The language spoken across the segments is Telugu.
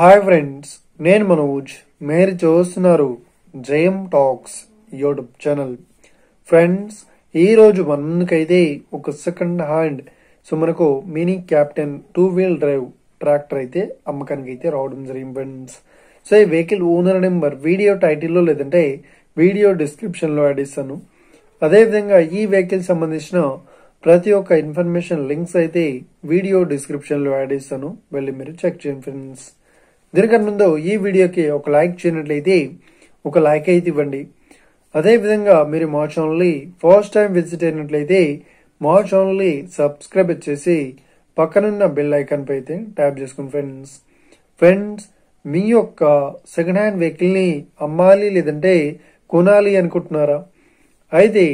హాయ్ ఫ్రెండ్స్, నేను మనోజ్. మీరు చూస్తున్నారు జయం టాక్స్ యూట్యూబ్ ఛానల్. ఫ్రెండ్స్, ఈరోజు మన ముందుకైతే ఒక సెకండ్ హ్యాండ్ మనకు mini captain 2-wheel drive tractor అయితే అమ్మకానికి అయితే రావడం జరిగింది ఫ్రెండ్స్. సో ఈ వెహికల్ ఓనర్ నెంబర్ వీడియో టైటిల్లో లేదంటే వీడియో డిస్క్రిప్షన్లో యాడ్ ఇస్తాను. అదేవిధంగా ఈ వెహికల్ సంబంధించిన ప్రతి ఒక్క ఇన్ఫర్మేషన్ లింక్స్ అయితే వీడియో డిస్క్రిప్షన్లో యాడ్ ఇస్తాను, వెళ్ళి మీరు చెక్ చేయండి ఫ్రెండ్స్. దీనికన్నా ముందు ఈ వీడియోకి ఒక లైక్ చేయనట్లయితే ఒక లైక్ అయితే ఇవ్వండి. అదేవిధంగా మీరు మా ఛానల్ని ఫస్ట్ టైం విజిట్ అయినట్లయితే మా ఛానల్ని సబ్స్క్రైబ్ చేసి పక్కనున్న బెల్ ఐకాన్ పై అయితే ట్యాప్ చేసుకోండి ఫ్రెండ్స్. మీ యొక్క సెకండ్ హ్యాండ్ వెహికల్ని అమ్మాలి లేదంటే కొనాలి అనుకుంటున్నారా? అయితే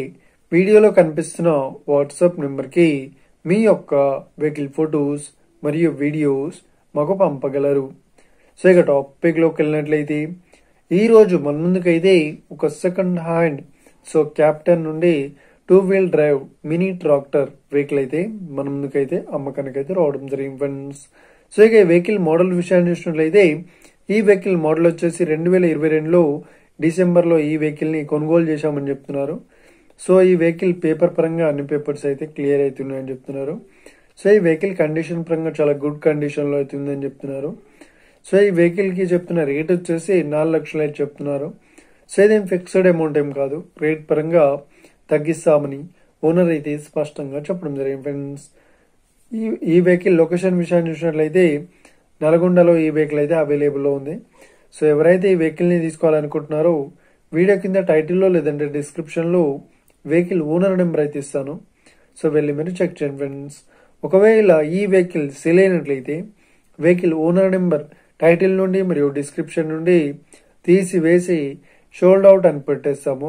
వీడియోలో కనిపిస్తున్న వాట్సాప్ నెంబర్కి మీ యొక్క వెహికల్ ఫొటోస్ మరియు వీడియోస్ మాకు పంపగలరు. సో ఇక టాపిక్లోకి వెళ్ళినట్లయితే ఈరోజు మన ముందుకైతే ఒక సెకండ్ హ్యాండ్ క్యాప్టెన్ నుండి 2-wheel drive mini tractor vehicle అయితే మన ముందుకైతే అమ్మకానికి అయితే రావడం జరిగింది ఫ్రెండ్స్. సో ఇక ఈ వెహికల్ మోడల్ విషయాన్ని చూసినట్లయితే ఈ వెహికల్ మోడల్ వచ్చేసి 2022లో డిసెంబర్లో ఈ వెహికల్ని కొనుగోలు చేశామని చెప్తున్నారు. సో ఈ వెహికల్ పేపర్ పరంగా అన్ని పేపర్స్ అయితే క్లియర్ అవుతున్నాయని చెప్తున్నారు. సో ఈ వెహికల్ కండిషన్ పరంగా చాలా గుడ్ కండిషన్లో అవుతుందని చెప్తున్నారు. సో ఈ వెహికల్ కి చెప్తున్న రేట్ వచ్చేసి 4 లక్షలు అయితే చెప్తున్నారు. సో ఇదేం ఫిక్స్డ్ అమౌంట్ ఏం కాదు, రేట్ పరంగా తగ్గిస్తామని ఓనర్ అయితే స్పష్టంగా చెప్పడం జరిగింది ఫ్రెండ్స్. ఈ వెహికల్ లొకేషన్ విషయాన్ని చూసినట్లయితే నల్గొండలో ఈ వెహికల్ అయితే అవైలబుల్లో ఉంది. సో ఎవరైతే ఈ వెహికల్ ని తీసుకోవాలనుకుంటున్నారో వీడియో కింద టైటిల్లో లేదంటే డిస్క్రిప్షన్లో వెహికల్ ఓనర్ నెంబర్ అయితే ఇస్తాను. సో వెళ్ళి మీరు చెక్ చేయండి ఫ్రెండ్స్. ఒకవేళ ఈ వెహికల్ సేల్ అయినట్లయితే వెహికల్ ఓనర్ నెంబర్ టైటిల్ నుండి మరియు డిస్క్రిప్షన్ నుండి తీసివేసి షోల్డ్ అవుట్ అని పెట్టేస్తాము.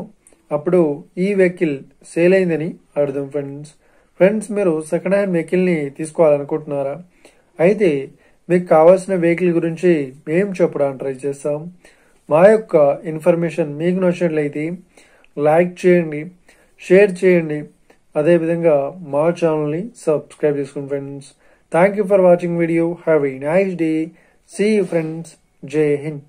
అప్పుడు ఈ వెహికల్ సేల్ అయిందని అర్థం ఫ్రెండ్స్. మీరు సెకండ్ హ్యాండ్ వెహికల్ ని తీసుకోవాలనుకుంటున్నారా? అయితే మీకు కావాల్సిన వెహికల్ గురించి మేము చెప్పడానికి ట్రై చేస్తాం. మా యొక్క ఇన్ఫర్మేషన్ మీకు నచ్చినట్లయితే లైక్ చేయండి, షేర్ చేయండి, అదేవిధంగా మా ఛానల్ని సబ్స్క్రైబ్ చేసుకోండి friends. Thank you for watching video. Have a nice day. See you friends. Jai Hind.